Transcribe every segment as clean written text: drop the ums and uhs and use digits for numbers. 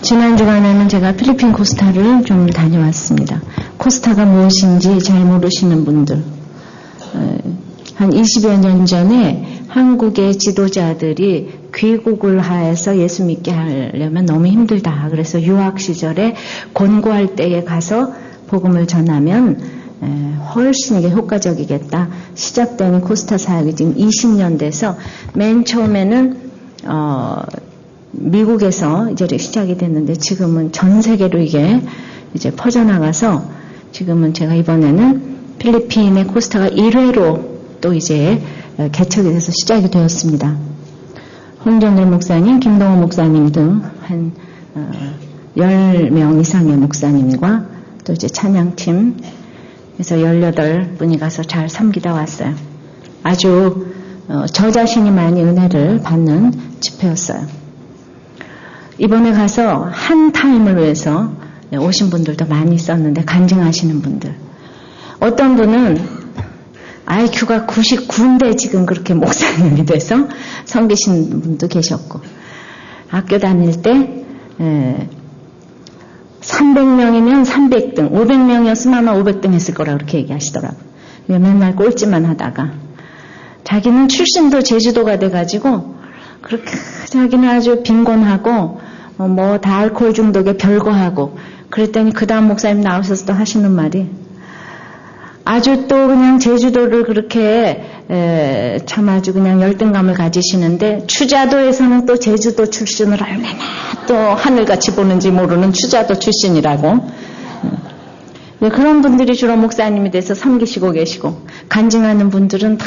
지난 주간에는 제가 필리핀 코스타를 좀 다녀왔습니다. 코스타가 무엇인지 잘 모르시는 분들, 한 20여 년 전에 한국의 지도자들이 귀국을 하여서 예수 믿게 하려면 너무 힘들다. 그래서 유학 시절에 권고할 때에 가서 복음을 전하면 훨씬 이게 효과적이겠다. 시작된 코스타 사역이 지금 20년 돼서 맨 처음에는 미국에서 이제 시작이 됐는데 지금은 전 세계로 이게 이제 퍼져나가서 지금은 제가 이번에는 필리핀의 코스타가 1회로 또 이제 개척이 돼서 시작이 되었습니다. 홍정일 목사님, 김동호 목사님 등 한 10명 이상의 목사님과 또 이제 찬양팀 그래서 18분이 가서 잘 섬기다 왔어요. 아주 저 자신이 많이 은혜를 받는 집회였어요. 이번에 가서 한 타임을 위해서 오신 분들도 많이 있었는데 간증하시는 분들. 어떤 분은 IQ가 99인데 지금 그렇게 목사님이 돼서 섬기신 분도 계셨고 학교 다닐 때 300명이면 300등, 500명이었으면 아마 500등 했을 거라 그렇게 얘기하시더라고요. 맨날 꼴찌만 하다가 자기는 출신도 제주도가 돼가지고 그렇게 자기는 아주 빈곤하고 뭐 다 알코올 중독에 별거하고 그랬더니 그 다음 목사님 나오셔서 또 하시는 말이 아주 또 그냥 제주도를 그렇게 참 아주 그냥 열등감을 가지시는데 추자도에서는 또 제주도 출신을 얼마나 또 하늘같이 보는지 모르는 추자도 출신이라고 그런 분들이 주로 목사님이 돼서 섬기시고 계시고 간증하는 분들은 다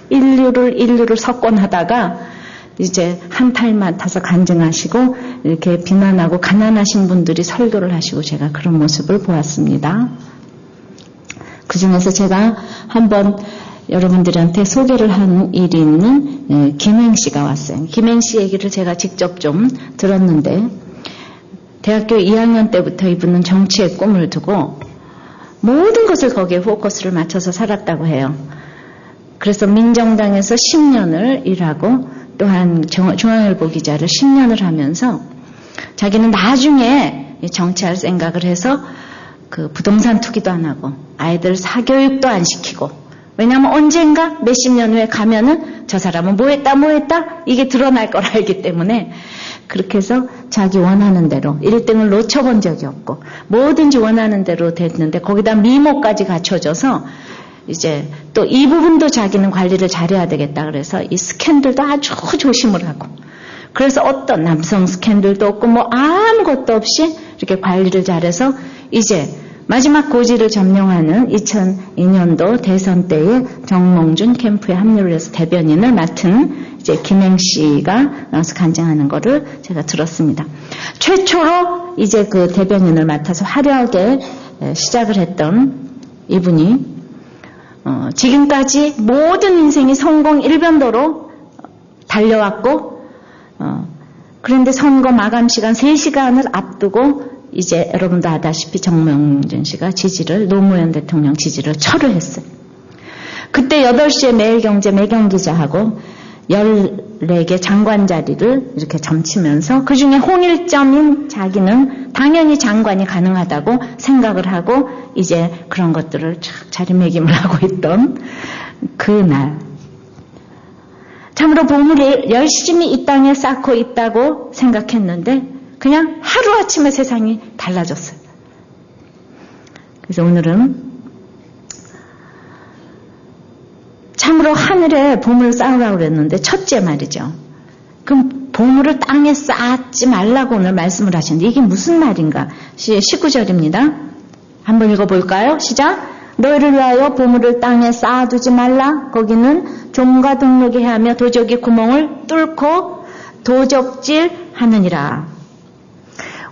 인류를 석권하다가 이제 한 탈만 타서 간증하시고 이렇게 비난하고 가난하신 분들이 설교를 하시고 제가 그런 모습을 보았습니다. 그 중에서 제가 한번 여러분들한테 소개를 한 일이 있는 김행씨가 왔어요. 김행씨 얘기를 제가 직접 좀 들었는데 대학교 2학년 때부터 이분은 정치에 꿈을 두고 모든 것을 거기에 포커스를 맞춰서 살았다고 해요. 그래서 민정당에서 10년을 일하고 또한 중앙일보 기자를 10년을 하면서 자기는 나중에 정치할 생각을 해서 그 부동산 투기도 안 하고 아이들 사교육도 안 시키고 왜냐하면 언젠가 몇십 년 후에 가면은 저 사람은 뭐 했다 이게 드러날 걸 알기 때문에 그렇게 해서 자기 원하는 대로 1등을 놓쳐본 적이 없고 뭐든지 원하는 대로 됐는데 거기다 미모까지 갖춰져서 이제 또 이 부분도 자기는 관리를 잘해야 되겠다 그래서 이 스캔들도 아주 조심을 하고 그래서 어떤 남성 스캔들도 없고 뭐 아무것도 없이 이렇게 관리를 잘해서 이제 마지막 고지를 점령하는 2002년도 대선 때에 정몽준 캠프에 합류를 해서 대변인을 맡은 이제 김행씨가 나와서 간증하는 거를 제가 들었습니다. 최초로 이제 그 대변인을 맡아서 화려하게 시작을 했던 이분이 지금까지 모든 인생이 성공 일변도로 달려왔고 그런데 선거 마감 시간 3시간을 앞두고 이제 여러분도 아다시피 정몽준 씨가 노무현 대통령 지지를 철회했어요. 그때 8시에 매일경제 매경기자하고 14개 장관 자리를 이렇게 점치면서 그중에 홍일점인 자기는 당연히 장관이 가능하다고 생각을 하고 이제 그런 것들을 자리매김을 하고 있던 그날 참으로 보물을 열심히 이 땅에 쌓고 있다고 생각했는데 그냥 하루아침에 세상이 달라졌어요. 그래서 오늘은 참으로 하늘에 보물을 쌓으라고 그랬는데 첫째 말이죠. 그럼 보물을 땅에 쌓지 말라고 오늘 말씀을 하시는데 이게 무슨 말인가? 19절입니다. 한번 읽어볼까요? 시작! 너희를 위하여 보물을 땅에 쌓아두지 말라. 거기는 종과 등록이 하며 도적이 구멍을 뚫고 도적질 하느니라.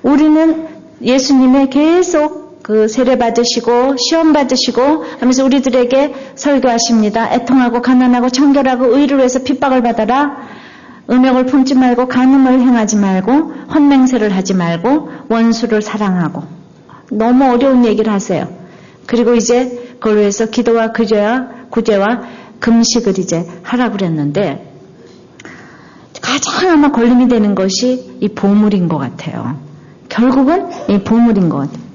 우리는 예수님의 계속 그 세례 받으시고 시험 받으시고 하면서 우리들에게 설교하십니다. 애통하고 가난하고 청결하고 의를 위해서 핍박을 받아라. 음욕을 품지 말고 간음을 행하지 말고 헛맹세를 하지 말고 원수를 사랑하고 너무 어려운 얘기를 하세요. 그리고 이제 그걸 위해서 기도와 구제와 금식을 이제 하라고 그랬는데 가장 아마 걸림이 되는 것이 이 보물인 것 같아요. 결국은 이 보물인 것 같아요.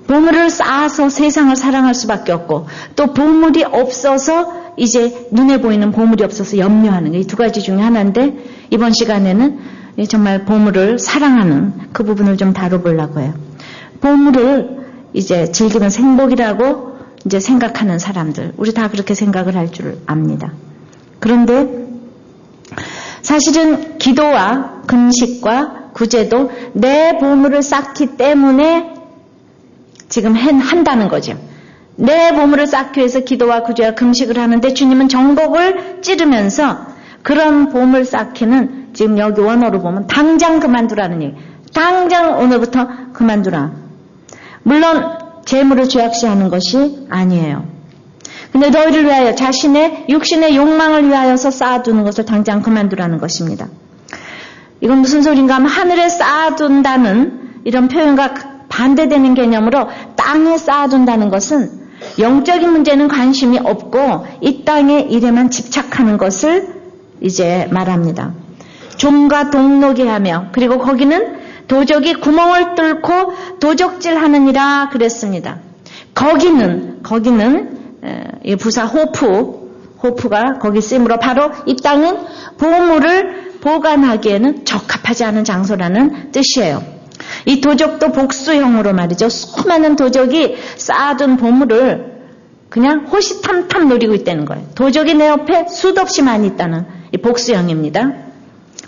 보물을 쌓아서 세상을 사랑할 수밖에 없고, 또 보물이 없어서 이제 눈에 보이는 보물이 없어서 염려하는 게 이 두 가지 중에 하나인데, 이번 시간에는 정말 보물을 사랑하는 그 부분을 좀 다뤄보려고 해요. 보물을 이제 즐기면서 행복이라고 이제 생각하는 사람들, 우리 다 그렇게 생각을 할 줄 압니다. 그런데 사실은 기도와 금식과 구제도 내 보물을 쌓기 때문에 지금 한다는 거죠. 내 보물을 쌓기 위해서 기도와 구제와 금식을 하는데, 주님은 정복을 찌르면서 그런 보물 쌓기는 지금 여기 원어로 보면 당장 그만두라는 얘기. 당장 오늘부터 그만두라. 물론 재물을 죄악시하는 것이 아니에요. 근데 너희를 위하여 자신의 육신의 욕망을 위하여서 쌓아두는 것을 당장 그만두라는 것입니다. 이건 무슨 소린가 하면, 하늘에 쌓아둔다는 이런 표현과 반대되는 개념으로 땅에 쌓아둔다는 것은 영적인 문제는 관심이 없고 이 땅의 일에만 집착하는 것을 이제 말합니다. 종과 동록이 하며, 그리고 거기는 도적이 구멍을 뚫고 도적질하느니라 그랬습니다. 거기는 이 부사 호프가 거기 쓰므로 바로 이 땅은 보물을 보관하기에는 적합하지 않은 장소라는 뜻이에요. 이 도적도 복수형으로 말이죠. 수많은 도적이 쌓아둔 보물을 그냥 호시탐탐 노리고 있다는 거예요. 도적이 내 옆에 수도 없이 많이 있다는 이 복수형입니다.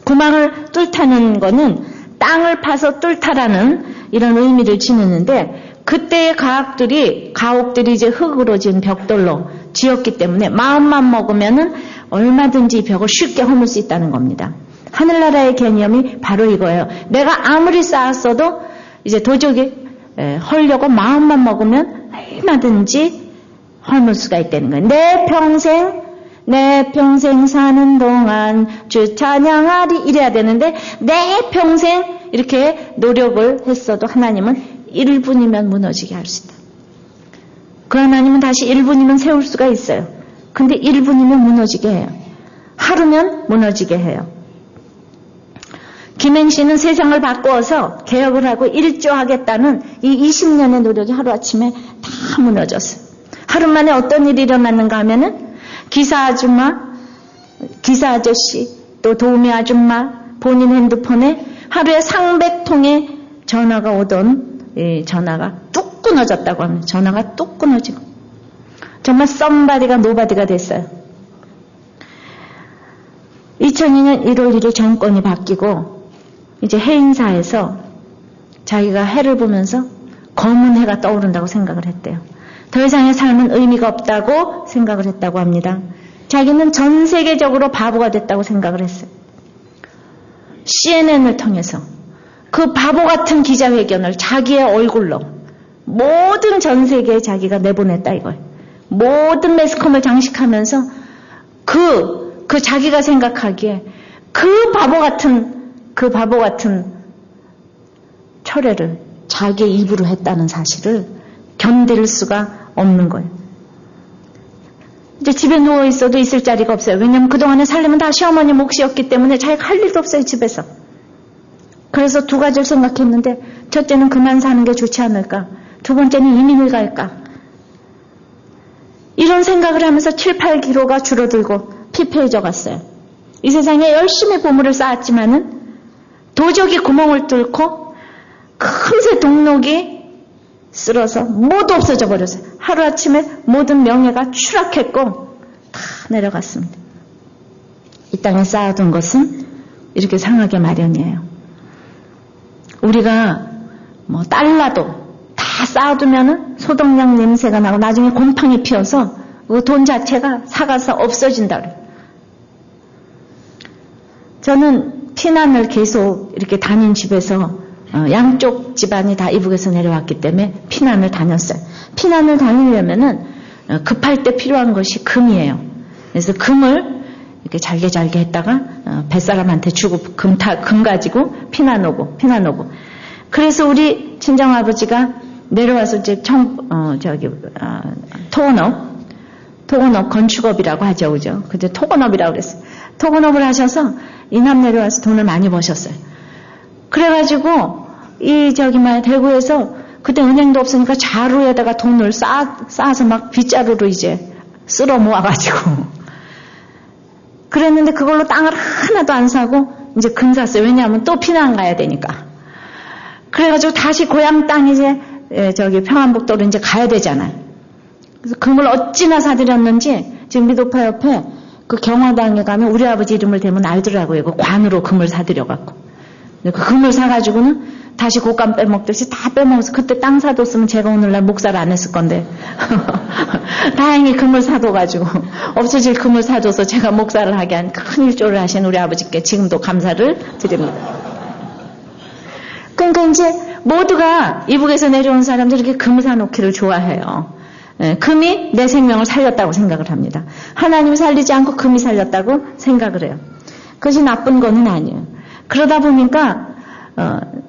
구멍을 뚫다는 거는 땅을 파서 뚫다라는 이런 의미를 지니는데, 그때의 가옥들이 이제 흙으로 지은 벽돌로 지었기 때문에 마음만 먹으면은 얼마든지 이 벽을 쉽게 허물 수 있다는 겁니다. 하늘나라의 개념이 바로 이거예요. 내가 아무리 쌓았어도 이제 도적이 헐려고 마음만 먹으면 얼마든지 헐물 수가 있다는 거예요. 내 평생 사는 동안 주 찬양하리 이래야 되는데, 내 평생 이렇게 노력을 했어도 하나님은 1분이면 무너지게 할 수 있다. 그 하나님은 다시 1분이면 세울 수가 있어요. 근데 1분이면 무너지게 해요. 하루면 무너지게 해요. 김행씨는 세상을 바꾸어서 개혁을 하고 일조하겠다는 이 20년의 노력이 하루아침에 다 무너졌어요. 하루 만에 어떤 일이 일어났는가 하면은 기사 아저씨, 또 도우미 아줌마 본인 핸드폰에 하루에 300통의 전화가 오던 이 전화가 뚝 끊어졌다고 합니다. 전화가 뚝 끊어지고 정말 썸바디가 노바디가 됐어요. 2002년 1월 1일 정권이 바뀌고 이제 해인사에서 자기가 해를 보면서 검은 해가 떠오른다고 생각을 했대요. 더 이상의 삶은 의미가 없다고 생각을 했다고 합니다. 자기는 전 세계적으로 바보가 됐다고 생각을 했어요. CNN을 통해서 그 바보 같은 기자회견을 자기의 얼굴로 모든 전 세계에 자기가 내보냈다 이거예요. 모든 매스컴을 장식하면서 그 자기가 생각하기에 그 바보 같은 철회를 자기의 입으로 했다는 사실을 견딜 수가 없는 거예요. 이제 집에 누워 있어도 있을 자리가 없어요. 왜냐하면 그동안에 살림은 다 시어머니 몫이었기 때문에 자기가 할 일도 없어요, 집에서. 그래서 두 가지를 생각했는데, 첫째는 그만 사는 게 좋지 않을까, 두 번째는 이민을 갈까. 이런 생각을 하면서 7, 8kg가 줄어들고 피폐해져 갔어요. 이 세상에 열심히 보물을 쌓았지만은 도적이 구멍을 뚫고 금세 동록이 쓸어서 모두 없어져 버렸어요. 하루아침에 모든 명예가 추락했고 다 내려갔습니다. 이 땅에 쌓아둔 것은 이렇게 상하게 마련이에요. 우리가 뭐 달러도 다 쌓아두면은 소독약 냄새가 나고 나중에 곰팡이 피어서 그 돈 자체가 사가서 없어진다 그래요. 저는 피난을 계속 이렇게 다닌 집에서 양쪽 집안이 다 이북에서 내려왔기 때문에 피난을 다녔어요. 피난을 다니려면은 급할 때 필요한 것이 금이에요. 그래서 금을 이렇게 잘게 했다가 뱃사람한테 주고 금 가지고 피난 오고. 그래서 우리 친정아버지가 내려와서 이제 토건업 건축업이라고 하죠, 그죠? 그때 토건업이라고 그랬어요. 토건업을 하셔서 이남 내려와서 돈을 많이 버셨어요. 그래가지고 대구에서 그때 은행도 없으니까 자루에다가 돈을 쌓아서 막 빗자루로 이제 쓸어 모아가지고 그랬는데 그걸로 땅을 하나도 안 사고 이제 금 샀어요. 왜냐하면 또 피난 가야 되니까. 그래가지고 다시 고향 땅 이제 평안북도로 이제 가야 되잖아요. 그래서 금을 어찌나 사들였는지 지금 미도파 옆에 그 경화당에 가면 우리 아버지 이름을 대면 알더라고요. 그 관으로 금을 사들여갖고. 그 금을 사가지고는 다시 곶감 빼먹듯이 다 빼먹어서 그때 땅 사뒀으면 제가 오늘날 목사를 안 했을 건데 다행히 금을 사둬가지고 없어질 금을 사줘서 제가 목사를 하게 한 큰 일조를 하신 우리 아버지께 지금도 감사를 드립니다. 그러니까 이제 모두가 이북에서 내려온 사람들이 이렇게 금을 사놓기를 좋아해요. 금이 내 생명을 살렸다고 생각을 합니다. 하나님이 살리지 않고 금이 살렸다고 생각을 해요. 그것이 나쁜 거는 아니에요. 그러다 보니까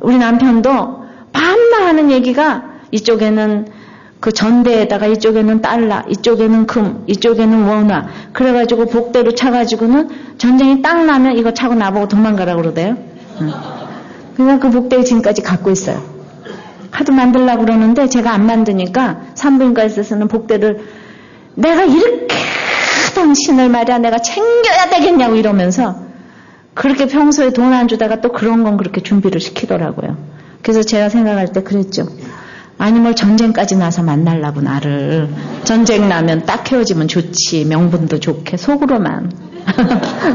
우리 남편도 밤낮 하는 얘기가 이쪽에는 그 전대에다가 이쪽에는 달러, 이쪽에는 금, 이쪽에는 원화 그래가지고 복대로 차가지고는 전쟁이 딱 나면 이거 차고 나보고 도망가라고 그러대요. 그러니까 그 복대를 지금까지 갖고 있어요. 하도 만들려고 그러는데 제가 안 만드니까 산부인과에서 쓰는 복대를 내가 이렇게 당신을 말이야 내가 챙겨야 되겠냐고 이러면서 그렇게 평소에 돈 안 주다가 또 그런 건 그렇게 준비를 시키더라고요. 그래서 제가 생각할 때 그랬죠. 아니 뭘 전쟁까지 나서 만나려고 나를. 전쟁 나면 딱 헤어지면 좋지. 명분도 좋게. 속으로만.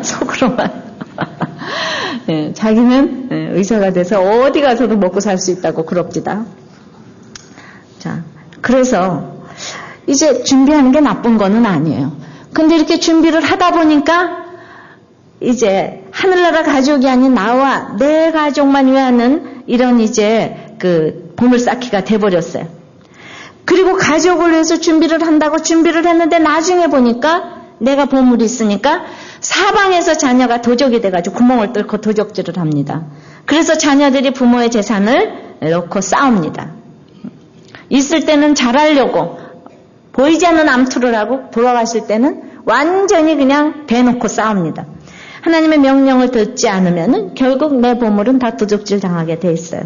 속으로만. 네, 자기는 의사가 돼서 어디 가서도 먹고 살 수 있다고 그럽디다. 자, 그래서 이제 준비하는 게 나쁜 거는 아니에요. 근데 이렇게 준비를 하다 보니까 이제 하늘나라 가족이 아닌 나와 내 가족만 위하는 이런 이제 그 보물 쌓기가 돼버렸어요. 그리고 가족을 위해서 준비를 한다고 준비를 했는데 나중에 보니까 내가 보물이 있으니까 사방에서 자녀가 도적이 돼가지고 구멍을 뚫고 도적질을 합니다. 그래서 자녀들이 부모의 재산을 놓고 싸웁니다. 있을 때는 잘하려고 보이지 않는 암투를 하고 돌아가실 때는 완전히 그냥 대놓고 싸웁니다. 하나님의 명령을 듣지 않으면 결국 내 보물은 다 도적질 당하게 돼 있어요.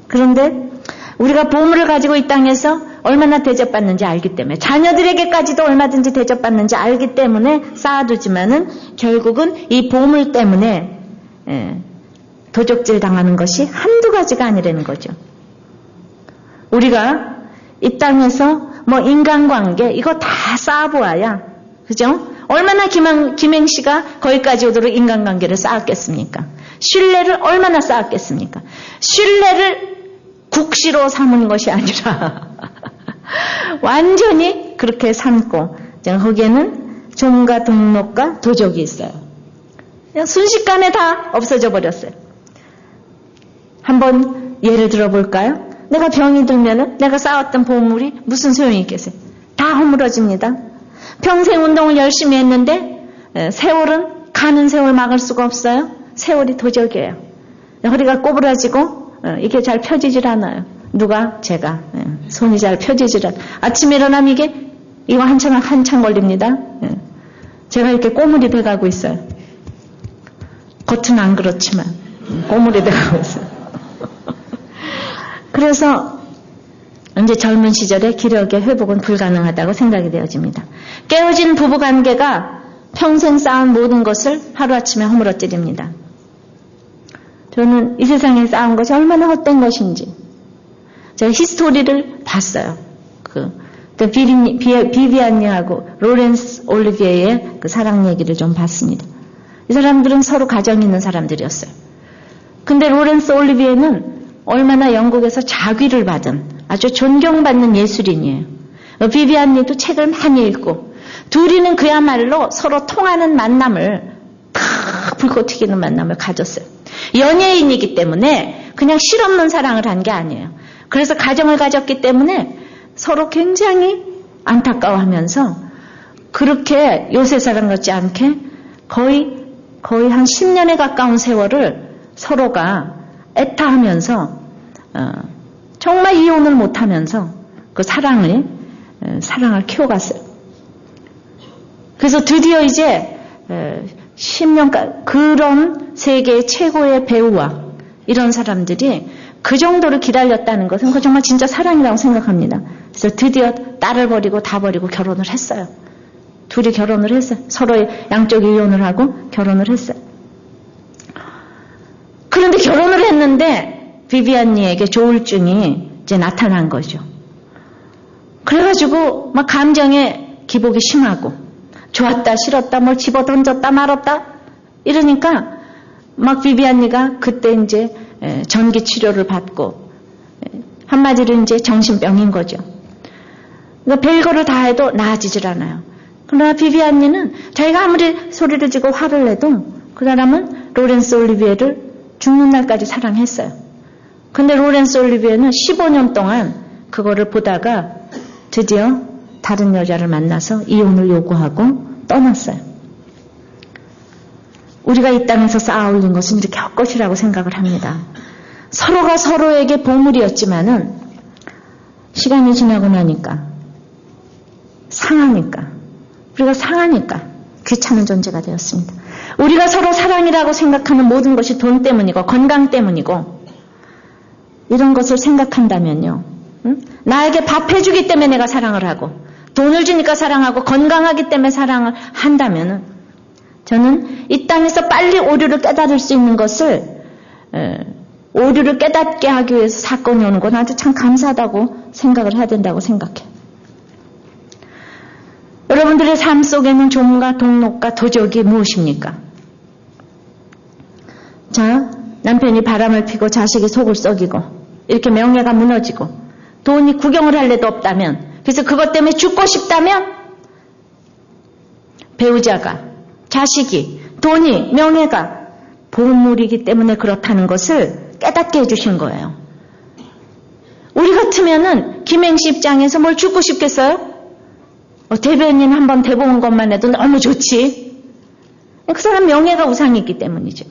그런데 우리가 보물을 가지고 이 땅에서 얼마나 대접받는지 알기 때문에 자녀들에게까지도 얼마든지 대접받는지 알기 때문에 쌓아두지만은 결국은 이 보물 때문에 도적질 당하는 것이 한두 가지가 아니라는 거죠. 우리가 이 땅에서 뭐 인간관계 이거 다 쌓아보아야 그죠? 얼마나 김행씨가 거기까지 오도록 인간관계를 쌓았겠습니까? 신뢰를 얼마나 쌓았겠습니까? 신뢰를 국시로 삼은 것이 아니라 완전히 그렇게 삼고 거기에는 종과 동록과 도적이 있어요. 그냥 순식간에 다 없어져 버렸어요. 한번 예를 들어볼까요? 내가 병이 들면은 내가 쌓았던 보물이 무슨 소용이 있겠어요? 다 허물어집니다. 평생 운동을 열심히 했는데 세월은 가는 세월 막을 수가 없어요. 세월이 도적이에요. 허리가 꼬부라지고 이게 잘 펴지질 않아요. 누가? 제가. 손이 잘 펴지질 않아요. 아침에 일어나면 이거 한참 걸립니다. 제가 이렇게 꼬물이 돼가고 있어요. 겉은 안 그렇지만 꼬물이 돼가고 있어요. 그래서 이제 젊은 시절에 기력의 회복은 불가능하다고 생각이 되어집니다. 깨어진 부부관계가 평생 쌓은 모든 것을 하루아침에 허물어뜨립니다. 저는 이 세상에 쌓은 것이 얼마나 헛된 것인지 제가 히스토리를 봤어요. 비비안니하고 로렌스 올리비에의 그 사랑 얘기를 좀 봤습니다. 이 사람들은 서로 가정이 있는 사람들이었어요. 근데 로렌스 올리비에는 얼마나 영국에서 자귀를 받은 아주 존경받는 예술인이에요. 비비안니도 책을 많이 읽고 둘이는 그야말로 서로 통하는 만남을 탁 불꽃 튀기는 만남을 가졌어요. 연예인이기 때문에 그냥 실없는 사랑을 한 게 아니에요. 그래서 가정을 가졌기 때문에 서로 굉장히 안타까워하면서 그렇게 요새 사람 같지 않게 거의 한 10년에 가까운 세월을 서로가 애타하면서 정말 이혼을 못하면서 그 사랑을 키워갔어요. 그래서 드디어 이제 10년간 그런 세계 최고의 배우와 이런 사람들이 그 정도로 기다렸다는 것은 그거 정말 진짜 사랑이라고 생각합니다. 그래서 드디어 딸을 버리고 다 버리고 결혼을 했어요. 둘이 결혼을 했어요. 서로 양쪽이 이혼을 하고 결혼을 했어요. 그런데 결혼을 했는데 비비안니에게 조울증이 이제 나타난 거죠. 그래가지고 막 감정의 기복이 심하고 좋았다 싫었다 뭘 집어 던졌다 말았다 이러니까 막 비비안니가 그때 이제 전기 치료를 받고 한마디로 이제 정신병인 거죠. 그러니까 별거를 다 해도 나아지질 않아요. 그러나 비비안니는 자기가 아무리 소리를 지고 화를 내도 그 사람은 로렌스 올리비에를 죽는 날까지 사랑했어요. 근데 로렌스 올리비에는 15년 동안 그거를 보다가 드디어 다른 여자를 만나서 이혼을 요구하고 떠났어요. 우리가 이 땅에서 쌓아 올린 것은 이렇게 헛것이라고 생각을 합니다. 서로가 서로에게 보물이었지만은 시간이 지나고 나니까 상하니까 우리가 상하니까 귀찮은 존재가 되었습니다. 우리가 서로 사랑이라고 생각하는 모든 것이 돈 때문이고 건강 때문이고 이런 것을 생각한다면요. 나에게 밥 해주기 때문에 내가 사랑을 하고 돈을 주니까 사랑하고 건강하기 때문에 사랑을 한다면은 저는 이 땅에서 빨리 오류를 깨달을 수 있는 것을 오류를 깨닫게 하기 위해서 사건이 오는 건 아주 참 감사하다고 생각을 해야 된다고 생각해요. 여러분들의 삶 속에는 종과 동록과 도적이 무엇입니까? 자, 남편이 바람을 피고 자식이 속을 썩이고 이렇게 명예가 무너지고 돈이 구경을 할 데도 없다면 그래서 그것 때문에 죽고 싶다면 배우자가 자식이 돈이 명예가 보물이기 때문에 그렇다는 것을 깨닫게 해주신 거예요. 우리 같으면은 김행시 입장에서 뭘 죽고 싶겠어요? 대변인 한번 대보는 것만 해도 너무 좋지. 그 사람 명예가 우상이기 때문이죠.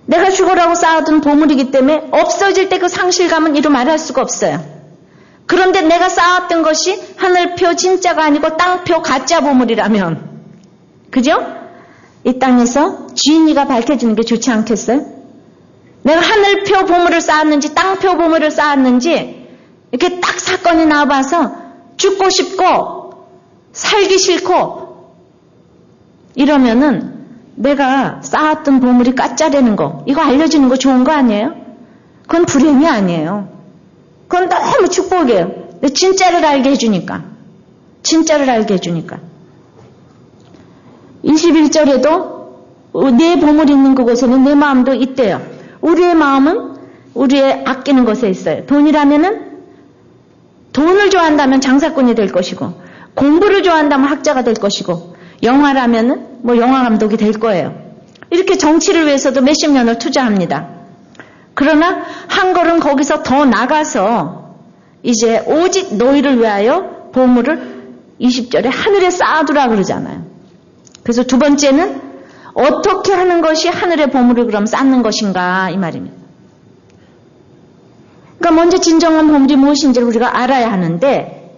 내가 죽으라고 쌓아둔 보물이기 때문에 없어질 때 그 상실감은 이루 말할 수가 없어요. 그런데 내가 쌓았던 것이 하늘표 진짜가 아니고 땅표 가짜 보물이라면 그죠? 이 땅에서 진위가 밝혀지는 게 좋지 않겠어요? 내가 하늘표 보물을 쌓았는지 땅표 보물을 쌓았는지 이렇게 딱 사건이 나와봐서 죽고 싶고 살기 싫고 이러면은 내가 쌓았던 보물이 가짜라는 거 이거 알려주는 거 좋은 거 아니에요? 그건 불행이 아니에요. 그건 너무 축복이에요. 진짜를 알게 해주니까. 진짜를 알게 해주니까. 21절에도 내 보물이 있는 그곳에는 내 마음도 있대요. 우리의 마음은 우리의 아끼는 것에 있어요. 돈이라면은 돈을 좋아한다면 장사꾼이 될 것이고 공부를 좋아한다면 학자가 될 것이고 영화라면은 영화 감독이 될 거예요. 이렇게 정치를 위해서도 몇십 년을 투자합니다. 그러나 한 걸음 거기서 더 나가서 이제 오직 너희를 위하여 보물을 20절에 하늘에 쌓아두라 그러잖아요. 그래서 두 번째는 어떻게 하는 것이 하늘의 보물을 그럼 쌓는 것인가 이 말입니다. 그러니까 먼저 진정한 보물이 무엇인지를 우리가 알아야 하는데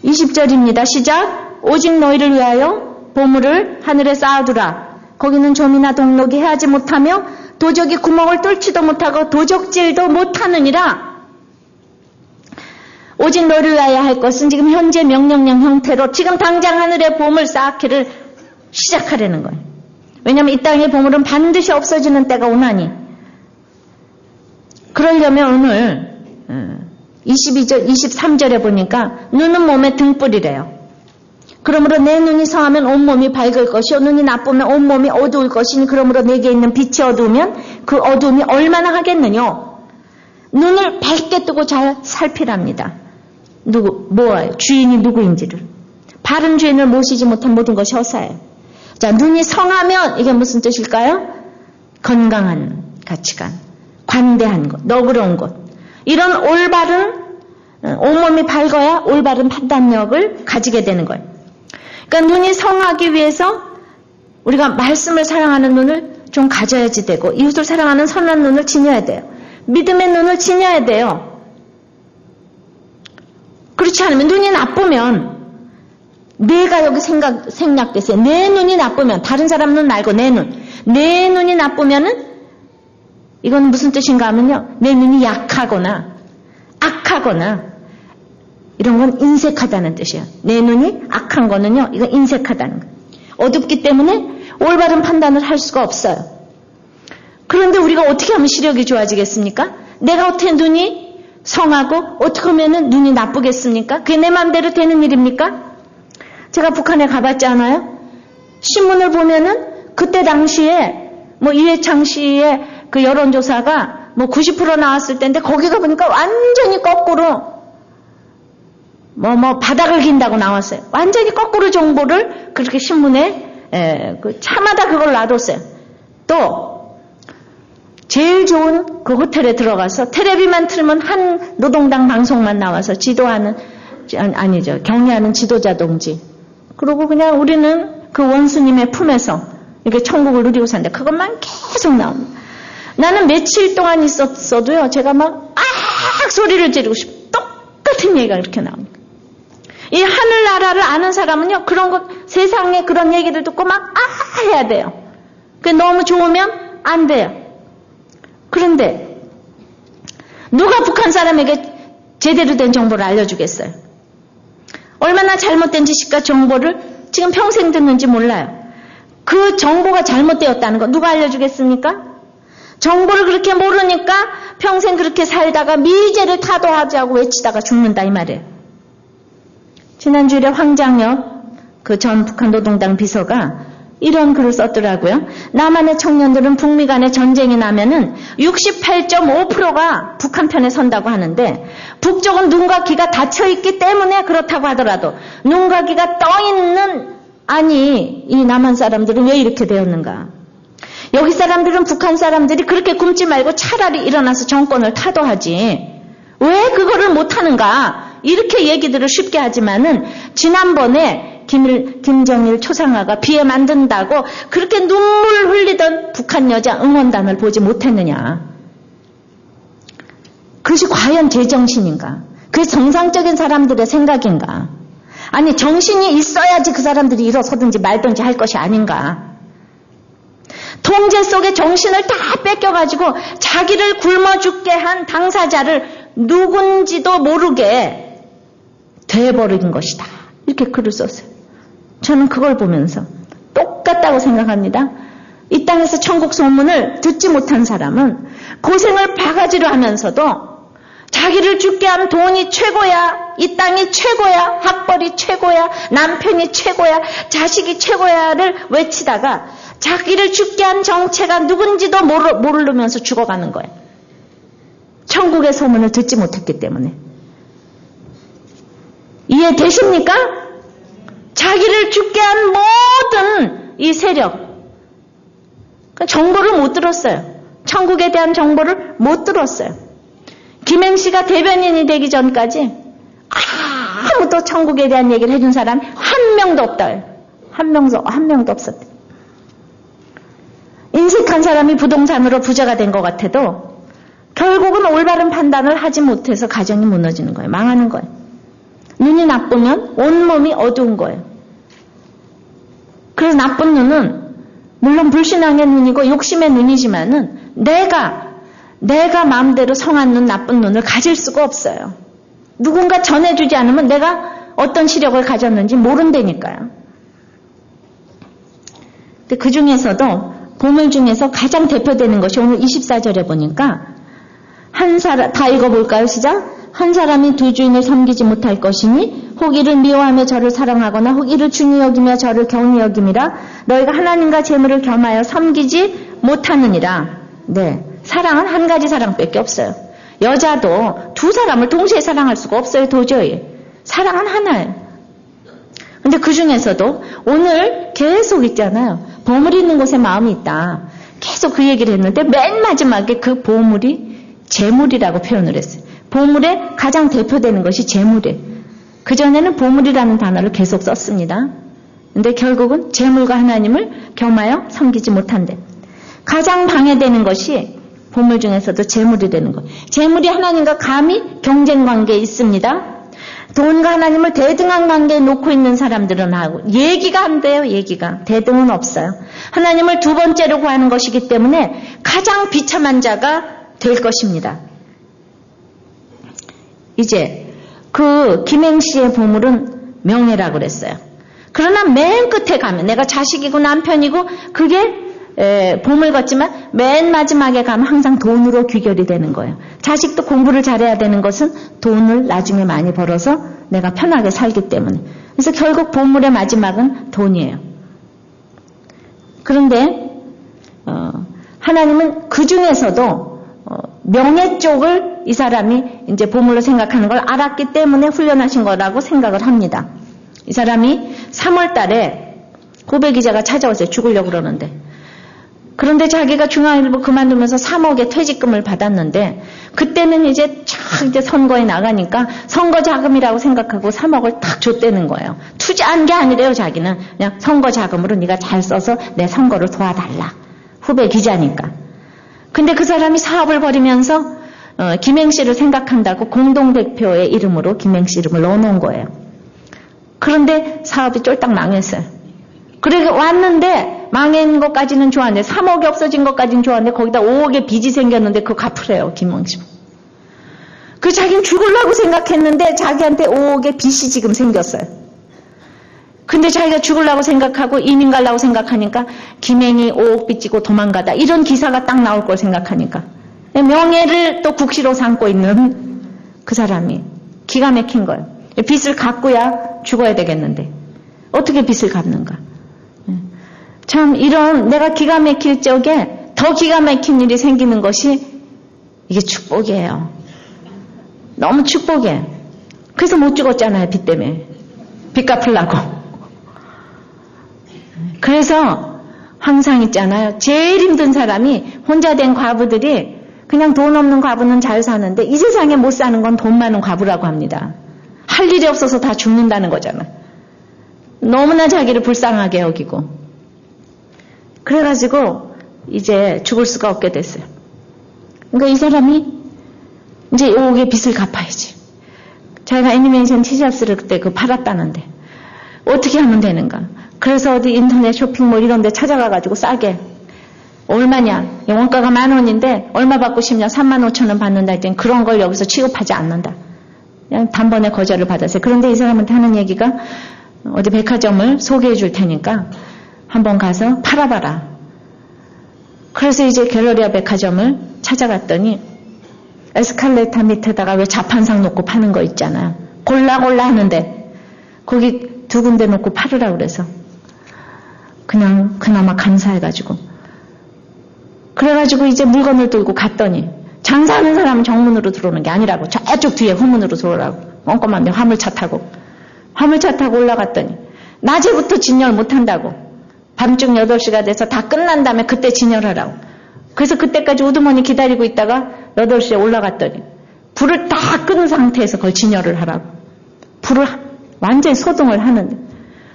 20절입니다. 시작. 오직 너희를 위하여 보물을 하늘에 쌓아두라. 거기는 좀이나 동록이 해하지 못하며 도적이 구멍을 뚫지도 못하고 도적질도 못하느니라. 오직 너희를 위하여 할 것은 지금 현재 명령령 형태로 지금 당장 하늘의 보물 쌓기를 시작하려는 거예요. 왜냐하면 이 땅의 보물은 반드시 없어지는 때가 오나니. 그러려면 오늘 22절, 23절에 보니까 눈은 몸의 등불이래요. 그러므로 내 눈이 성하면 온몸이 밝을 것이요 눈이 나쁘면 온몸이 어두울 것이니 그러므로 내게 있는 빛이 어두우면 그 어두움이 얼마나 하겠느냐. 눈을 밝게 뜨고 잘 살피랍니다. 뭐예요? 주인이 누구인지를. 바른 주인을 모시지 못한 모든 것이 허사예요. 자, 눈이 성하면 이게 무슨 뜻일까요? 건강한 가치관, 관대한 것, 너그러운 것. 이런 올바른 온몸이 밝아야 올바른 판단력을 가지게 되는 거예요. 그러니까 눈이 성하기 위해서 우리가 말씀을 사랑하는 눈을 좀 가져야지 되고 이웃을 사랑하는 선한 눈을 지녀야 돼요. 믿음의 눈을 지녀야 돼요. 그렇지 않으면 눈이 나쁘면 내가 여기 생략됐어요. 내 눈이 나쁘면 다른 사람 눈 말고 내 눈. 내 눈이 나쁘면은 이건 무슨 뜻인가 하면요. 내 눈이 약하거나 악하거나 이런 건 인색하다는 뜻이에요. 내 눈이 악한 거는요. 이건 인색하다는 거예요. 어둡기 때문에 올바른 판단을 할 수가 없어요. 그런데 우리가 어떻게 하면 시력이 좋아지겠습니까? 내가 어떻게 눈이 성하고 어떻게 하면 눈이 나쁘겠습니까? 그게 내 마음대로 되는 일입니까? 제가 북한에 가봤지 않아요? 신문을 보면은 그때 당시에 뭐 이회창 씨의 그 여론조사가 뭐 90% 나왔을 때인데 거기가 보니까 완전히 거꾸로 바닥을 긴다고 나왔어요. 완전히 거꾸로 정보를 그렇게 신문에 그 차마다 그걸 놔뒀어요. 또 제일 좋은 그 호텔에 들어가서 텔레비만 틀면 한 노동당 방송만 나와서 지도하는 아니죠 격려하는 지도자 동지. 그리고 그냥 우리는 그 원수님의 품에서 이렇게 천국을 누리고 산다. 그것만 계속 나옵니다. 나는 며칠 동안 있었어도요. 제가 막 소리를 지르고 똑같은 얘기가 이렇게 나옵니다. 이 하늘나라를 아는 사람은요. 그런 것 세상에 그런 얘기를 듣고 막 해야 돼요. 그게 너무 좋으면 안 돼요. 그런데 누가 북한 사람에게 제대로 된 정보를 알려주겠어요? 얼마나 잘못된 지식과 정보를 지금 평생 듣는지 몰라요. 그 정보가 잘못되었다는 거 누가 알려주겠습니까? 정보를 그렇게 모르니까 평생 그렇게 살다가 미제를 타도하자고 외치다가 죽는다 이 말이에요. 지난주에 황장엽 그 전 북한 노동당 비서가 이런 글을 썼더라고요. 남한의 청년들은 북미 간의 전쟁이 나면은 68.5%가 북한 편에 선다고 하는데 북쪽은 눈과 귀가 닫혀있기 때문에 그렇다고 하더라도 눈과 귀가 떠있는 아니 이 남한 사람들은 왜 이렇게 되었는가. 여기 사람들은 북한 사람들이 그렇게 굶지 말고 차라리 일어나서 정권을 타도하지 왜 그거를 못하는가. 이렇게 얘기들을 쉽게 하지만은 지난번에 김정일 초상화가 비에 만든다고 그렇게 눈물 흘리던 북한 여자 응원단을 보지 못했느냐. 그것이 과연 제정신인가? 그게 정상적인 사람들의 생각인가? 아니 정신이 있어야지 그 사람들이 일어서든지 말든지 할 것이 아닌가? 통제 속에 정신을 다 뺏겨가지고 자기를 굶어 죽게 한 당사자를 누군지도 모르게 돼버린 것이다. 이렇게 글을 썼어요. 저는 그걸 보면서 똑같다고 생각합니다. 이 땅에서 천국 소문을 듣지 못한 사람은 고생을 바가지로 하면서도 자기를 죽게 한 돈이 최고야, 이 땅이 최고야, 학벌이 최고야, 남편이 최고야, 자식이 최고야를 외치다가 자기를 죽게 한 정체가 누군지도 모르면서 죽어가는 거예요. 천국의 소문을 듣지 못했기 때문에. 이해되십니까? 자기를 죽게 한 모든 이 세력, 정보를 못 들었어요. 천국에 대한 정보를 못 들었어요. 김행씨가 대변인이 되기 전까지 아무도 천국에 대한 얘기를 해준 사람이 한 명도 없다. 한 명도 없었대. 인색한 사람이 부동산으로 부자가 된 것 같아도 결국은 올바른 판단을 하지 못해서 가정이 무너지는 거예요. 망하는 거예요. 눈이 나쁘면 온몸이 어두운 거예요. 그래서 나쁜 눈은 물론 불신앙의 눈이고 욕심의 눈이지만은 내가 마음대로 성한 눈, 나쁜 눈을 가질 수가 없어요. 누군가 전해주지 않으면 내가 어떤 시력을 가졌는지 모른다니까요. 근데 그 중에서도 보물 중에서 가장 대표되는 것이 오늘 24절에 보니까 한 사람, 다 읽어볼까요? 시작. 한 사람이 두 주인을 섬기지 못할 것이니 혹 이를 미워하며 저를 사랑하거나 혹 이를 중히 여기며 저를 경히 여김이라. 너희가 하나님과 재물을 겸하여 섬기지 못하느니라. 네, 사랑은 한 가지 사랑밖에 없어요. 여자도 두 사람을 동시에 사랑할 수가 없어요. 도저히. 사랑은 하나예요. 근데 그 중에서도 오늘 계속 있잖아요. 보물이 있는 곳에 마음이 있다. 계속 그 얘기를 했는데 맨 마지막에 그 보물이 재물이라고 표현을 했어요. 보물의 가장 대표되는 것이 재물이에요. 그전에는 보물이라는 단어를 계속 썼습니다. 근데 결국은 재물과 하나님을 겸하여 섬기지 못한대. 가장 방해되는 것이 보물 중에서도 재물이 되는 거예요. 재물이 하나님과 감히 경쟁관계에 있습니다. 돈과 하나님을 대등한 관계에 놓고 있는 사람들은 하고 얘기가 안 돼요. 얘기가. 대등은 없어요. 하나님을 두 번째로 구하는 것이기 때문에 가장 비참한 자가 될 것입니다. 이제 그 김행씨의 보물은 명예라고 그랬어요. 그러나 맨 끝에 가면 내가 자식이고 남편이고 그게 봄을 걷지만 맨 마지막에 가면 항상 돈으로 귀결이 되는 거예요. 자식도 공부를 잘해야 되는 것은 돈을 나중에 많이 벌어서 내가 편하게 살기 때문에. 그래서 결국 보물의 마지막은 돈이에요. 그런데 하나님은 그 중에서도 명예 쪽을 이 사람이 이제 보물로 생각하는 걸 알았기 때문에 훈련하신 거라고 생각을 합니다. 이 사람이 3월 달에 후배 기자가 찾아왔어요. 죽으려고 그러는데. 그런데 자기가 중앙일보 그만두면서 3억의 퇴직금을 받았는데 그때는 이제 선거에 나가니까 선거 자금이라고 생각하고 3억을 딱 줬다는 거예요. 투자한 게 아니래요. 자기는 그냥 선거 자금으로 네가 잘 써서 내 선거를 도와달라. 후배 기자니까. 근데 그 사람이 사업을 벌이면서 김행씨를 생각한다고 공동대표의 이름으로 김행씨 이름을 넣어놓은 거예요. 그런데 사업이 쫄딱 망했어요. 그래 왔는데 망한 것까지는 좋았는데 3억이 없어진 것까지는 좋았는데 거기다 5억의 빚이 생겼는데 그거 갚으래요. 김행씨. 그 자기는 죽으려고 생각했는데 자기한테 5억의 빚이 지금 생겼어요. 근데 자기가 죽으려고 생각하고 이민 가려고 생각하니까 김행이 5억 빚지고 도망가다 이런 기사가 딱 나올 걸 생각하니까 명예를 또 국시로 삼고 있는 그 사람이 기가 막힌 거예요. 빚을 갚고야 죽어야 되겠는데 어떻게 빚을 갚는가. 참 이런 내가 기가 막힐 적에 더 기가 막힌 일이 생기는 것이 이게 축복이에요. 너무 축복이에요. 그래서 못 죽었잖아요. 빚 때문에. 빚 갚으려고. 그래서 항상 있잖아요. 제일 힘든 사람이 혼자 된 과부들이 그냥 돈 없는 과부는 잘 사는데 이 세상에 못 사는 건 돈 많은 과부라고 합니다. 할 일이 없어서 다 죽는다는 거잖아. 너무나 자기를 불쌍하게 여기고. 그래가지고 이제 죽을 수가 없게 됐어요. 그러니까 이 사람이 이제 5억의 빚을 갚아야지. 자기가 애니메이션 티셔츠를 그때 팔았다는데 어떻게 하면 되는가. 그래서 어디 인터넷 쇼핑몰 이런 데 찾아가가지고 싸게 얼마냐. 원가가 10,000원인데 얼마 받고 싶냐. 35,000원 받는다 했더니 그런 걸 여기서 취급하지 않는다. 그냥 단번에 거절을 받았어요. 그런데 이 사람한테 하는 얘기가 어디 백화점을 소개해 줄 테니까 한번 가서 팔아봐라. 그래서 이제 갤러리아 백화점을 찾아갔더니 에스컬레이터 밑에다가 왜 자판상 놓고 파는 거 있잖아요. 골라 하는데 거기 2군데 놓고 팔으라 그래서 그냥 그나마 감사해가지고 그래가지고 이제 물건을 들고 갔더니 장사하는 사람은 정문으로 들어오는 게 아니라고 저쪽 뒤에 후문으로 들어오라고 꼼꼼한데 화물차 타고 올라갔더니 낮에부터 진열 못한다고 밤중 8시가 돼서 다 끝난 다음에 그때 진열하라고. 그래서 그때까지 우두머니 기다리고 있다가 8시에 올라갔더니 불을 다 끈 상태에서 그걸 진열을 하라고. 불을 완전히 소등을 하는데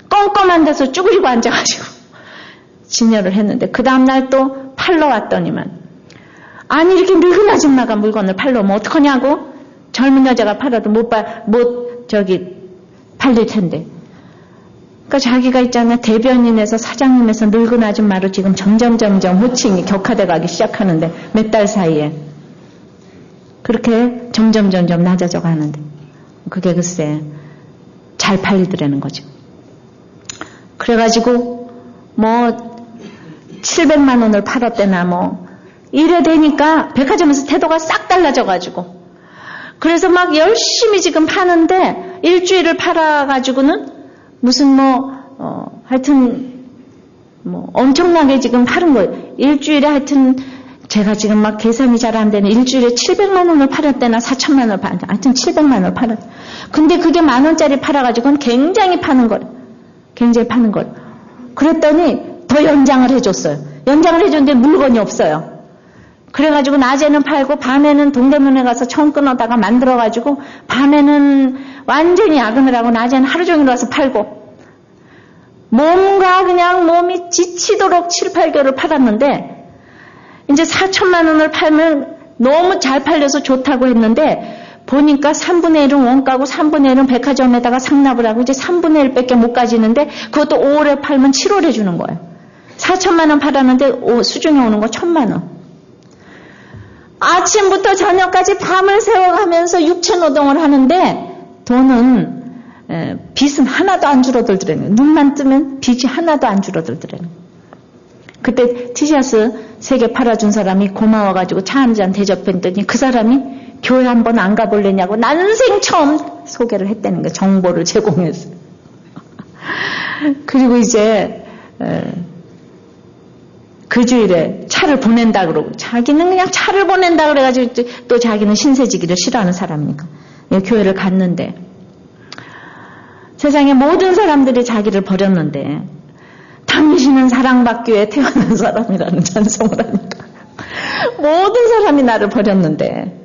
껌껌한 데서 쭈그리고 앉아가지고 진열을 했는데 그 다음날 또 팔러 왔더니만 아니 이렇게 늙은 아줌마가 물건을 팔러 오면 어떡하냐고. 젊은 여자가 팔아도 못 팔릴 텐데. 그러니까 자기가 있잖아 대변인에서 사장님에서 늙은 아줌마로 지금 점점 호칭이 격화돼 가기 시작하는데 몇 달 사이에 그렇게 점점 낮아져 가는데 그게 글쎄 잘 팔리더라는 거죠. 그래가지고 700만 원을 팔았대나 이래 되니까 백화점에서 태도가 싹 달라져가지고 그래서 막 열심히 지금 파는데 일주일을 팔아가지고는 무슨 하여튼 엄청나게 지금 파는 거예요. 일주일에 하여튼 제가 지금 막 계산이 잘 안 되는 일주일에 700만 원을 팔았대나 4천만 원을 팔았대. 하여튼 700만 원을 팔았대. 근데 그게 10,000원짜리 팔아가지고는 굉장히 파는 거예요. 굉장히 파는 거예요. 그랬더니 더 연장을 해줬어요. 연장을 해줬는데 물건이 없어요. 그래가지고 낮에는 팔고 밤에는 동대문에 가서 천 끊어다가 만들어가지고 밤에는 완전히 야근을 하고 낮에는 하루 종일 와서 팔고 몸과 그냥 몸이 지치도록 7, 8개월을 팔았는데 이제 4천만 원을 팔면 너무 잘 팔려서 좋다고 했는데 보니까 3분의 1은 원가고 3분의 1은 백화점에다가 상납을 하고 이제 3분의 1밖에 못 가지는데 그것도 5월에 팔면 7월에 주는 거예요. 4천만 원 팔았는데 수중에 오는 거 1,000만 원. 아침부터 저녁까지 밤을 새워가면서 육체노동을 하는데 돈은 빚은 하나도 안 줄어들더라고요. 눈만 뜨면 빚이 하나도 안 줄어들더라고요. 그때 티셔츠 3개 팔아준 사람이 고마워가지고 차 한 잔 대접했더니 그 사람이 교회 한번 안 가볼래냐고 난생 처음 소개를 했다는 거예요. 정보를 제공했어요. 그리고 이제 그 주일에 차를 보낸다 그러고 자기는 그냥 차를 보낸다 그래가지고 또 자기는 신세지기를 싫어하는 사람이니까 교회를 갔는데 세상에 모든 사람들이 자기를 버렸는데 당신은 사랑받기 위해 태어난 사람이라는 찬송을 하니까 모든 사람이 나를 버렸는데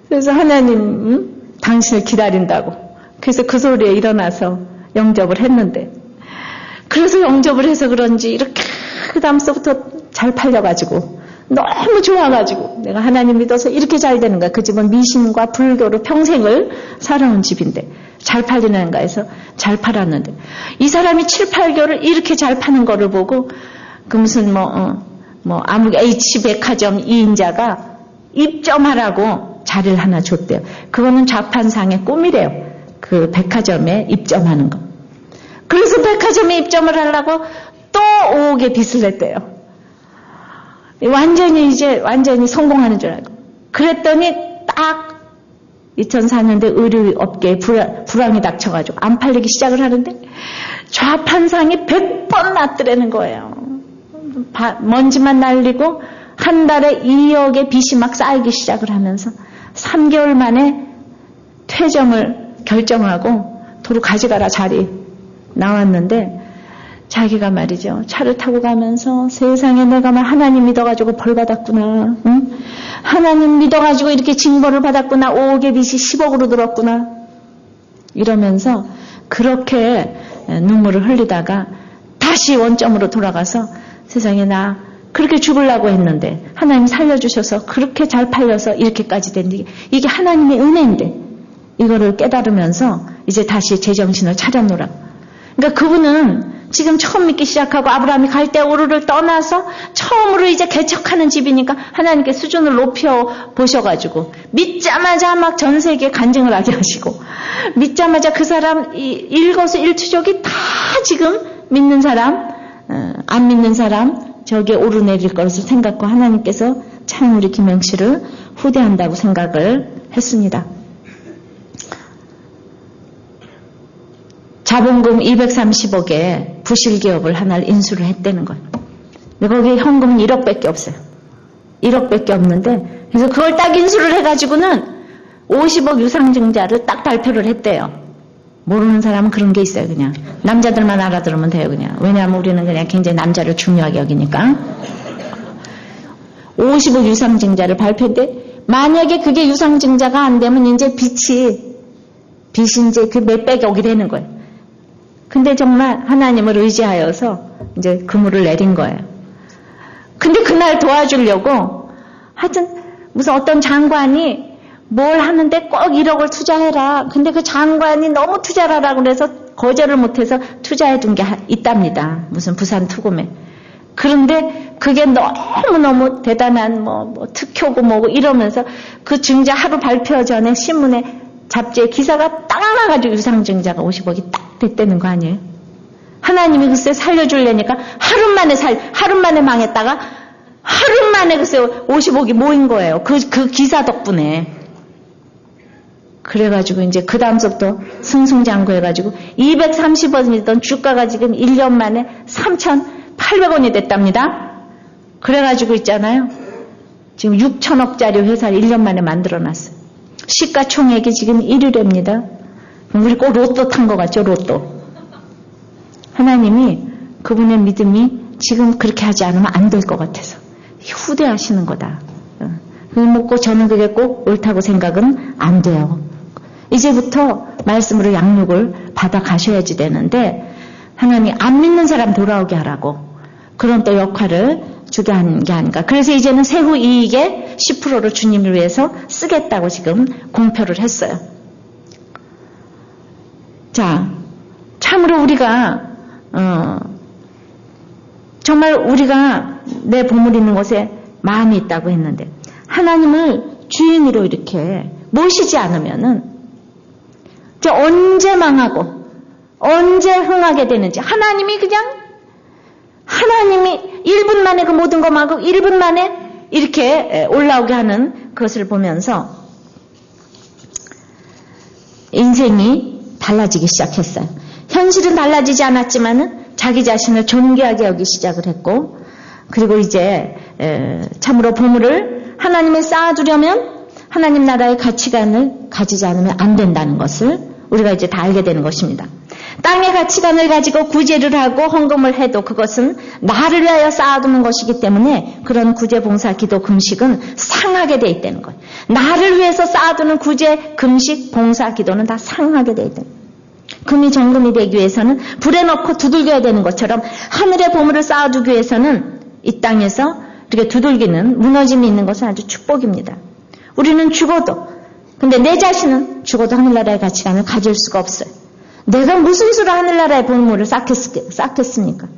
그래서 하나님 당신을 기다린다고 그래서 그 소리에 일어나서 영접을 했는데 그래서 영접을 해서 그런지 이렇게 그 다음서부터 잘 팔려가지고 너무 좋아가지고 내가 하나님 믿어서 이렇게 잘 되는 거야. 그 집은 미신과 불교로 평생을 살아온 집인데 잘 팔리는가 해서 잘 팔았는데 이 사람이 7, 8개월을 이렇게 잘 파는 거를 보고 그 무슨 아무 H백화점 2인자가 입점하라고 자리를 하나 줬대요. 그거는 좌판상의 꿈이래요. 그 백화점에 입점하는 거. 그래서 백화점에 입점을 하려고 또 5억의 빚을 냈대요. 완전히 성공하는 줄 알고. 그랬더니 딱 2004년대 의류업계에 불황이 닥쳐가지고 안 팔리기 시작을 하는데 좌판상이 100번 났더라는 거예요. 먼지만 날리고 한 달에 2억의 빚이 막 쌓이기 시작을 하면서 3개월 만에 퇴점을 결정하고 도로 가져가라 자리 나왔는데 자기가 말이죠. 차를 타고 가면서 세상에 내가 하나님 믿어가지고 벌 받았구나. 응? 하나님 믿어가지고 이렇게 징벌을 받았구나. 5억의 빚이 10억으로 들었구나. 이러면서 그렇게 눈물을 흘리다가 다시 원점으로 돌아가서 세상에 나 그렇게 죽으려고 했는데 하나님 살려주셔서 그렇게 잘 팔려서 이렇게까지 된 이게 하나님의 은혜인데 이거를 깨달으면서 이제 다시 제정신을 차려놓으라고. 그러니까 그분은 지금 처음 믿기 시작하고 아브라함이 갈대우르를 떠나서 처음으로 이제 개척하는 집이니까 하나님께 수준을 높여 보셔가지고 믿자마자 막 전 세계에 간증을 하게 하시고 믿자마자 그 사람 일거수일투족이 다 지금 믿는 사람 안 믿는 사람 저기에 오르내릴 것을 생각하고 하나님께서 참 우리 김영 씨를 후대한다고 생각을 했습니다. 자본금 230억에 부실기업을 하나를 인수를 했다는 거예요. 근데 거기에 현금은 1억밖에 없어요. 1억밖에 없는데 그래서 그걸 딱 인수를 해가지고는 50억 유상증자를 딱 발표를 했대요. 모르는 사람은 그런 게 있어요. 그냥 남자들만 알아들으면 돼요. 그냥 왜냐하면 우리는 그냥 굉장히 남자를 중요하게 여기니까 50억 유상증자를 발표했는데 만약에 그게 유상증자가 안 되면 이제 빚이 이제 그 몇백억이 되는 거예요. 근데 정말 하나님을 의지하여서 이제 그물을 내린 거예요. 근데 그날 도와주려고 하여튼 무슨 어떤 장관이 뭘 하는데 꼭 1억을 투자해라. 근데 그 장관이 너무 투자를 하라고 그래서 거절을 못해서 투자해 둔 게 있답니다. 무슨 부산 투금에. 그런데 그게 너무너무 대단한 특효고 뭐고 이러면서 그 증자 하루 발표 전에 신문에 잡지에 기사가 딱 나가지고 유상증자가 50억이 딱 됐다는 거 아니에요? 하나님이 글쎄 살려주려니까 하루 만에 망했다가 하루 만에 글쎄 50억이 모인 거예요. 그 기사 덕분에. 그래가지고 이제 그 다음부터 승승장구해가지고 230원이던 주가가 지금 1년 만에 3,800원이 됐답니다. 그래가지고 있잖아요. 지금 6천억짜리 회사를 1년 만에 만들어놨어요. 시가총액이 지금 1위랍니다. 우리 꼭 로또 탄 것 같죠? 로또. 하나님이 그분의 믿음이 지금 그렇게 하지 않으면 안 될 것 같아서 후대하시는 거다. 꼭 저는 그게 꼭 옳다고 생각은 안 돼요. 이제부터 말씀으로 양육을 받아 가셔야지 되는데 하나님이 안 믿는 사람 돌아오게 하라고 그런 또 역할을 주게 한 게 아닌가. 그래서 이제는 세후 이익에 10%를 주님을 위해서 쓰겠다고 지금 공표를 했어요. 자, 참으로 우리가 정말 우리가 내 보물 있는 곳에 마음이 있다고 했는데 하나님을 주인으로 이렇게 모시지 않으면은 언제 망하고 언제 흥하게 되는지 하나님이 1분 만에 그 모든 거 말고 1분 만에 이렇게 올라오게 하는 그것을 보면서 인생이 달라지기 시작했어요. 현실은 달라지지 않았지만은 자기 자신을 존귀하게 여기기 시작을 했고 그리고 이제 참으로 보물을 하나님에 쌓아두려면 하나님 나라의 가치관을 가지지 않으면 안 된다는 것을 우리가 이제 다 알게 되는 것입니다. 땅의 가치관을 가지고 구제를 하고 헌금을 해도 그것은 나를 위하여 쌓아두는 것이기 때문에 그런 구제, 봉사, 기도, 금식은 상하게 돼 있다는 거예요. 나를 위해서 쌓아두는 구제, 금식, 봉사, 기도는 다 상하게 돼 있다는 거예요. 금이 정금이 되기 위해서는 불에 넣고 두들겨야 되는 것처럼 하늘의 보물을 쌓아두기 위해서는 이 땅에서 이렇게 두들기는 무너짐이 있는 것은 아주 축복입니다. 우리는 죽어도 근데 내 자신은 죽어도 하늘나라의 가치관을 가질 수가 없어요. 내가 무슨 수로 하늘나라의 보물을 쌓겠습니까?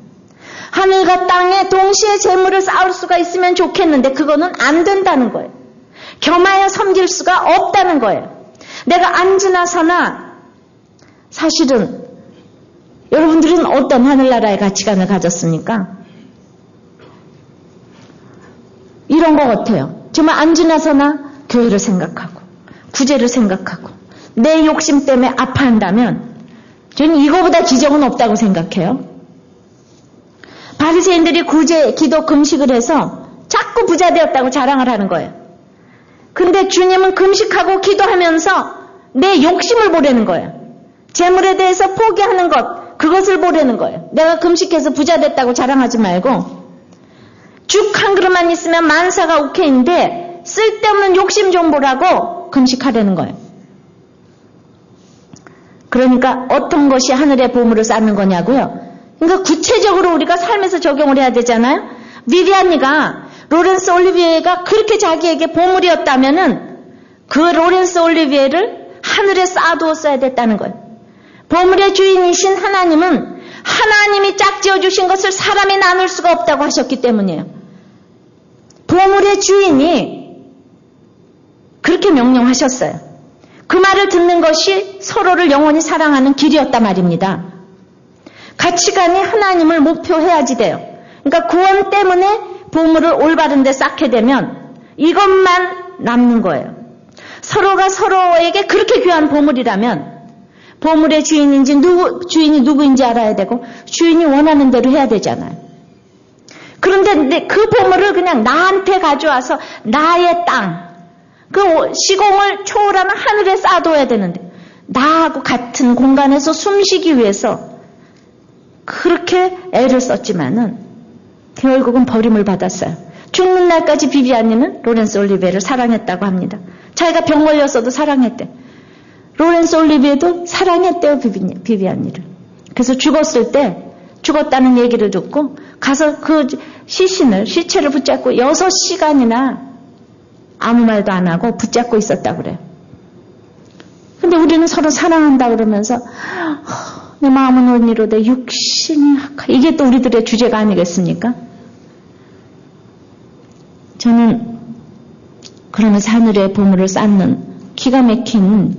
하늘과 땅에 동시에 재물을 쌓을 수가 있으면 좋겠는데 그거는 안 된다는 거예요. 겸하여 섬길 수가 없다는 거예요. 내가 앉으나 서나 사실은 여러분들은 어떤 하늘나라의 가치관을 가졌습니까? 이런 것 같아요. 정말 앉으나 서나 교회를 생각하고 구제를 생각하고 내 욕심 때문에 아파한다면 저는 이거보다 기적은 없다고 생각해요. 바리새인들이 구제, 기도, 금식을 해서 자꾸 부자 되었다고 자랑을 하는 거예요. 근데 주님은 금식하고 기도하면서 내 욕심을 보려는 거예요. 재물에 대해서 포기하는 것, 그것을 보려는 거예요. 내가 금식해서 부자 됐다고 자랑하지 말고 죽 한 그릇만 있으면 만사가 오케이인데 쓸데없는 욕심 좀 보라고 금식하려는 거예요. 그러니까 어떤 것이 하늘의 보물을 쌓는 거냐고요. 그러니까 구체적으로 우리가 삶에서 적용을 해야 되잖아요. 비비안니가 로렌스 올리비에가 그렇게 자기에게 보물이었다면은 그 로렌스 올리비에를 하늘에 쌓아두었어야 됐다는 거예요. 보물의 주인이신 하나님은 하나님이 짝지어 주신 것을 사람이 나눌 수가 없다고 하셨기 때문이에요. 보물의 주인이 그렇게 명령하셨어요. 그 말을 듣는 것이 서로를 영원히 사랑하는 길이었단 말입니다. 가치관이 하나님을 목표해야지 돼요. 그러니까 구원 때문에 보물을 올바른 데 쌓게 되면 이것만 남는 거예요. 서로가 서로에게 그렇게 귀한 보물이라면 보물의 주인이 누구인지 알아야 되고 주인이 원하는 대로 해야 되잖아요. 그런데 그 보물을 그냥 나한테 가져와서 나의 땅, 그 시공을 초월하는 하늘에 쌓아둬야 되는데 나하고 같은 공간에서 숨쉬기 위해서 그렇게 애를 썼지만은 결국은 버림을 받았어요. 죽는 날까지 비비안님은 로렌스 올리비에를 사랑했다고 합니다. 자기가 병 걸렸어도 사랑했대. 로렌스 올리비에도 사랑했대요, 비비안니를. 그래서 죽었을 때 죽었다는 얘기를 듣고 가서 그 시체를 붙잡고 6시간이나 아무 말도 안 하고 붙잡고 있었다고 그래요. 근데 우리는 서로 사랑한다 그러면서 내 마음은 언니로되 육신이 약하. 이게 또 우리들의 주제가 아니겠습니까? 저는 그러면서 하늘의 보물을 쌓는 기가 막힌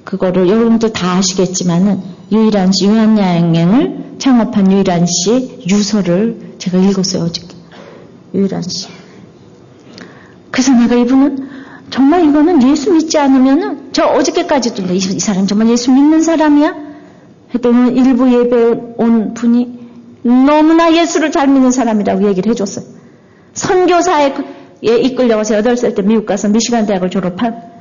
그거를 여러분도 다 아시겠지만은 유일한 씨, 유한야행을 창업한 유일한 씨 유서를 제가 읽었어요, 어저께. 유일한 씨. 그래서 내가 이분은 정말 이거는 예수 믿지 않으면은 저 어저께까지도 이 사람 정말 예수 믿는 사람이야? 했더니 일부 예배에 온 분이 너무나 예수를 잘 믿는 사람이라고 얘기를 해줬어요. 선교사에 이끌려가서 8살 때 미국 가서 미시간 대학을 졸업한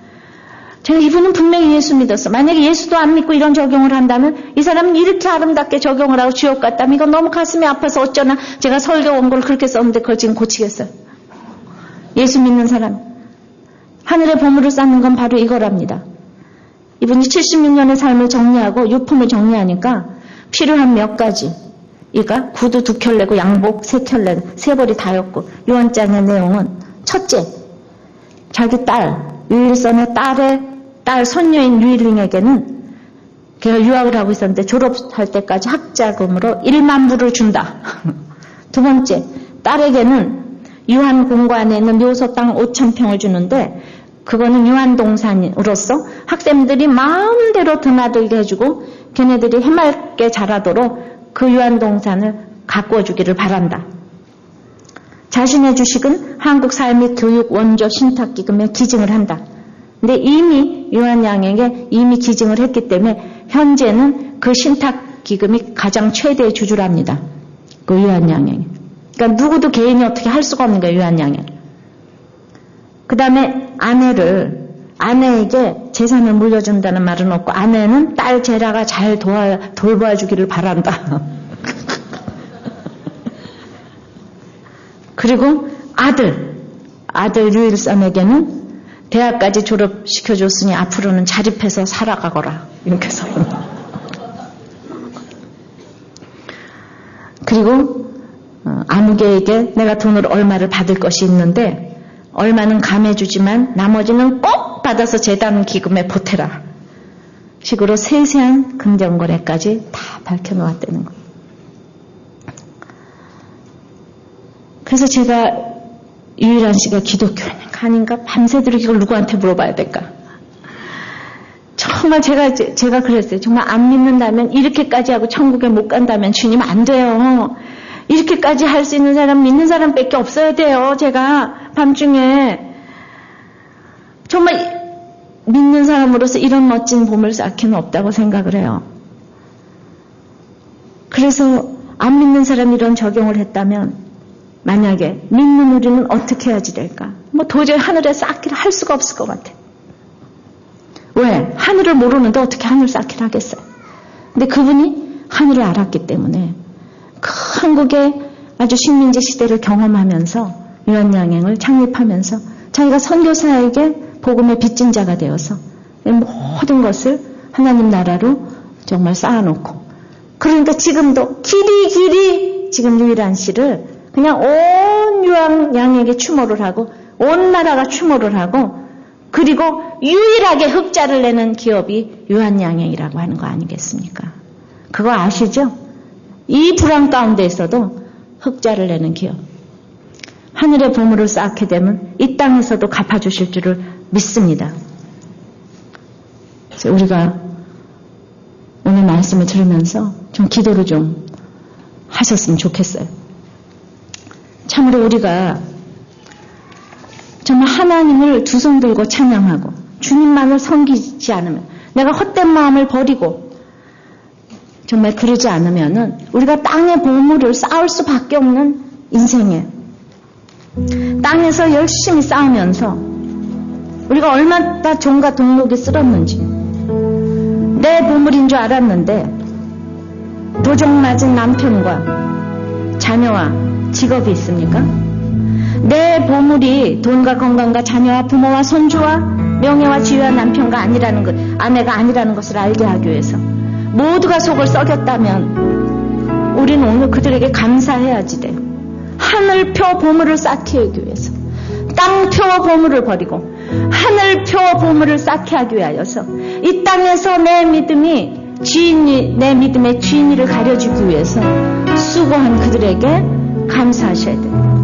제가 이분은 분명히 예수 믿었어. 만약에 예수도 안 믿고 이런 적용을 한다면 이 사람은 이렇게 아름답게 적용을 하고 지옥 갔다면 이건 너무 가슴이 아파서 어쩌나 제가 설교 원고를 그렇게 썼는데 그걸 지금 고치겠어요. 예수 믿는 사람. 하늘의 보물을 쌓는 건 바로 이거랍니다. 이분이 76년의 삶을 정리하고 유품을 정리하니까 필요한 몇 가지. 그러니까 구두 2켤레고 양복 3켤레, 3벌이 다였고 요한장의 내용은 첫째, 자기 딸, 유일선의 딸 손녀인 유일링에게는 걔가 유학을 하고 있었는데 졸업할 때까지 학자금으로 1만 불을 준다. 두 번째, 딸에게는 유한공관에 있는 묘소 땅 5,000평을 주는데 그거는 유한동산으로서 학생들이 마음대로 드나들게 해주고 걔네들이 해맑게 자라도록 그 유한동산을 가꾸어 주기를 바란다. 자신의 주식은 한국사회 및 교육 원조 신탁기금에 기증을 한다. 근데 이미 유한양에게 이미 기증을 했기 때문에 현재는 그 신탁기금이 가장 최대의 주주랍니다. 그 유한양에게. 그러니까 누구도 개인이 어떻게 할 수가 없는 거예요, 유한양에. 그 다음에 아내에게 재산을 물려준다는 말은 없고 아내는 딸 제라가 잘 돌봐주기를 바란다. 그리고 아들 유일선에게는 대학까지 졸업시켜줬으니 앞으로는 자립해서 살아가거라. 이렇게 해서. 그리고 아무개에게 내가 돈을 얼마를 받을 것이 있는데 얼마는 감해주지만 나머지는 꼭 받아서 재단 기금에 보태라. 식으로 세세한 금전거래까지 다 밝혀놓았다는 거예요. 그래서 제가 유일한 씨가 기독교인인가 아닌가 밤새도록 이걸 누구한테 물어봐야 될까? 정말 제가 그랬어요. 정말 안 믿는다면 이렇게까지 하고 천국에 못 간다면 주님 안 돼요. 이렇게까지 할 수 있는 사람 믿는 사람밖에 없어야 돼요. 제가 밤중에 정말 믿는 사람으로서 이런 멋진 보물 쌓기는 없다고 생각을 해요. 그래서 안 믿는 사람이 이런 적용을 했다면 만약에 믿는 우리는 어떻게 해야지 될까? 뭐 도저히 하늘에 쌓기를 할 수가 없을 것 같아. 왜? 하늘을 모르는데 어떻게 하늘 쌓기를 하겠어요? 근데 그분이 하늘을 알았기 때문에 그 한국의 아주 식민지 시대를 경험하면서 유한양행을 창립하면서 자기가 선교사에게 복음의 빚진 자가 되어서 모든 것을 하나님 나라로 정말 쌓아놓고 그러니까 지금도 길이 지금 유일한 씨를 그냥 온 유한양에게 추모를 하고 온 나라가 추모를 하고 그리고 유일하게 흑자를 내는 기업이 유한양행이라고 하는 거 아니겠습니까? 그거 아시죠? 이 불황 가운데 있어도 흑자를 내는 기업. 하늘의 보물을 쌓게 되면 이 땅에서도 갚아주실 줄을 믿습니다. 그래서 우리가 오늘 말씀을 들으면서 좀 기도를 좀 하셨으면 좋겠어요. 참으로 우리가 정말 하나님을 두 손 들고 찬양하고 주님만을 섬기지 않으면 내가 헛된 마음을 버리고 정말 그러지 않으면은 우리가 땅의 보물을 쌓을 수밖에 없는 인생에 땅에서 열심히 쌓으면서 우리가 얼마나 종과 동록이 쓸었는지 내 보물인 줄 알았는데 도적 맞은 남편과 자녀와 직업이 있습니까? 내 보물이 돈과 건강과 자녀와 부모와 손주와 명예와 지위와 남편과 아니라는 것, 아내가 아니라는 것을 알게 하기 위해서 모두가 속을 썩였다면 우리는 오늘 그들에게 감사해야지 돼요. 하늘표 보물을 쌓기 하기 위해서 땅표 보물을 버리고 하늘표 보물을 쌓게 하기 위하여서 이 땅에서 내 믿음의 주인이를 가려주기 위해서 수고한 그들에게 감사하셔야 돼요.